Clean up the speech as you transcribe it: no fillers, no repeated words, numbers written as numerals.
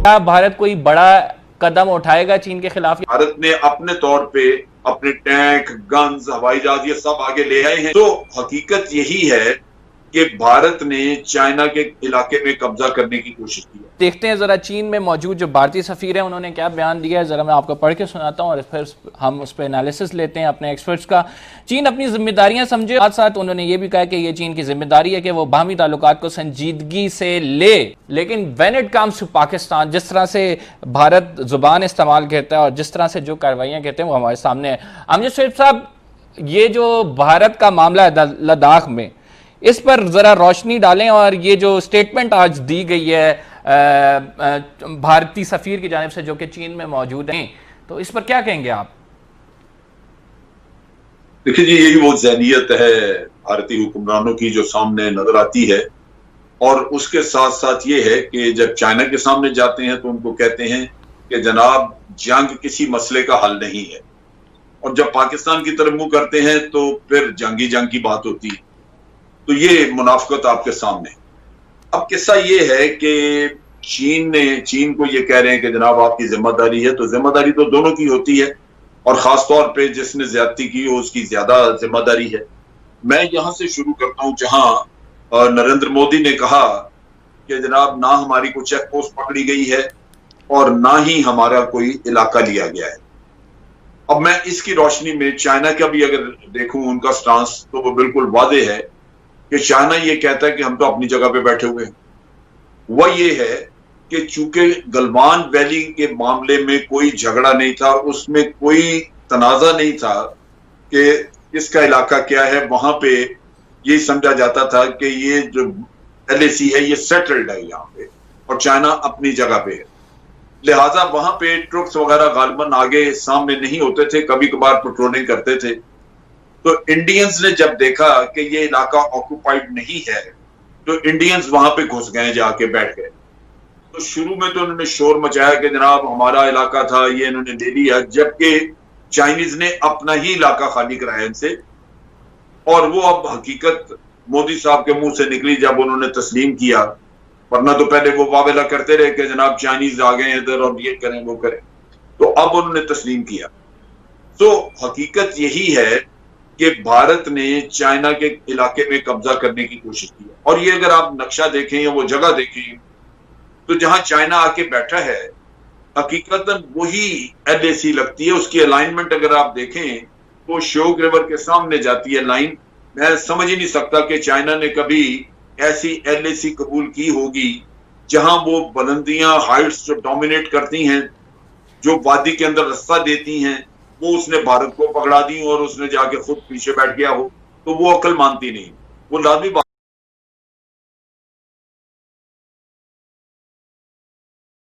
क्या भारत कोई बड़ा कदम उठाएगा चीन के खिलाफ? भारत ने अपने तौर पे अपने टैंक, गन्स, हवाई जहाज ये सब आगे ले आए हैं। तो हकीकत यही है कि भारत ने चाइना के इलाके में कब्जा करने की कोशिश की है। देखते हैं जरा चीन में मौजूद जो भारतीय सफीर है उन्होंने क्या बयान दिया है, जरा मैं आपको पढ़ के सुनाता हूं और फिर हम उस पर एनालिसिस लेते हैं अपने एक्सपर्ट्स का। चीन अपनी जिम्मेदारियां समझे, साथ साथ उन्होंने ये भी कहा कि ये चीन की जिम्मेदारी है कि वो बाहमी ताल्लुकात को संजीदगी से ले, लेकिन when it comes to Pakistan, जिस तरह से भारत जुबान इस्तेमाल करता है और जिस तरह से जो कार्रवाइयां करते हैं वो हमारे सामने है। अमजद शरीफ साहब, ये जो भारत का मामला है लद्दाख में, इस पर जरा रोशनी डालें और ये जो स्टेटमेंट आज दी गई है भारतीय सफीर की जानिब से जो कि चीन में मौजूद हैं, तो इस पर क्या कहेंगे आप? देखिए जी, यही वो ज़हनियत है भारतीय हुक्मरानों की जो सामने नजर आती है, और उसके साथ साथ ये है कि जब चाइना के सामने जाते हैं तो उनको कहते हैं कि जनाब जंग किसी मसले का हल नहीं है, और जब पाकिस्तान की तरफ मुंह करते हैं तो फिर जंगी जंग की बात होती है। तो ये मुनाफिकत आपके सामने। अब किस्सा ये है कि चीन को ये कह रहे हैं कि जनाब आपकी जिम्मेदारी है, तो जिम्मेदारी तो दोनों की होती है, और खासतौर पे जिसने ज्यादती की हो उसकी ज्यादा जिम्मेदारी है। मैं यहां से शुरू करता हूं जहां नरेंद्र मोदी ने कहा कि जनाब ना हमारी कोई चेक पोस्ट पकड़ी गई है और ना ही हमारा कोई इलाका लिया गया है। अब मैं इसकी रोशनी में चाइना का भी अगर देखूं उनका स्टांस, तो वो बिल्कुल वादे है कि चाइना ये कहता है कि हम तो अपनी जगह पे बैठे हुए हैं। वह ये है कि चूंकि गलवान वैली के मामले में कोई झगड़ा नहीं था, उसमें कोई तनाजा नहीं था कि इसका इलाका क्या है, वहां पे ये समझा जाता था कि ये जो LAC है ये सेटल्ड है यहाँ पे और चाइना अपनी जगह पे है। लिहाजा वहां पे ट्रुप्स वगैरह गालिबन आगे सामने नहीं होते थे, कभी कभार पेट्रोलिंग करते थे। तो इंडियंस ने जब देखा कि ये इलाका ऑक्युपाइड नहीं है, तो इंडियंस वहां पे घुस गए, जाके बैठ गए। तो शुरू में तो उन्होंने शोर मचाया कि जनाब हमारा इलाका था, ये इन्होंने ले लिया, जबकि चाइनीज ने अपना ही इलाका खाली कराया इनसे। और वो अब हकीकत मोदी साहब के मुंह से निकली जब उन्होंने तस्लीम किया, वरना तो पहले वो वावेला करते रहे कि जनाब चाइनीज आ गए इधर और ये करें वो करें। तो अब उन्होंने तस्लीम किया। तो हकीकत यही है कि भारत ने चाइना के इलाके में कब्जा करने की कोशिश की। और ये अगर आप नक्शा देखें या वो जगह देखें, तो जहां चाइना आके बैठा है हकीकतन वही LAC लगती है। उसकी अलाइनमेंट अगर आप देखें तो श्योक रिवर के सामने जाती है लाइन। मैं समझ ही नहीं सकता कि चाइना ने कभी ऐसी LAC कबूल की होगी जहां वो बुलंदियां, हाइट्स जो डोमिनेट करती हैं, जो वादी के अंदर रास्ता देती हैं, वो उसने भारत को पकड़ा दी और उसने जाके खुद पीछे बैठ गया हो। तो वो अकल मानती नहीं, वो लाजमी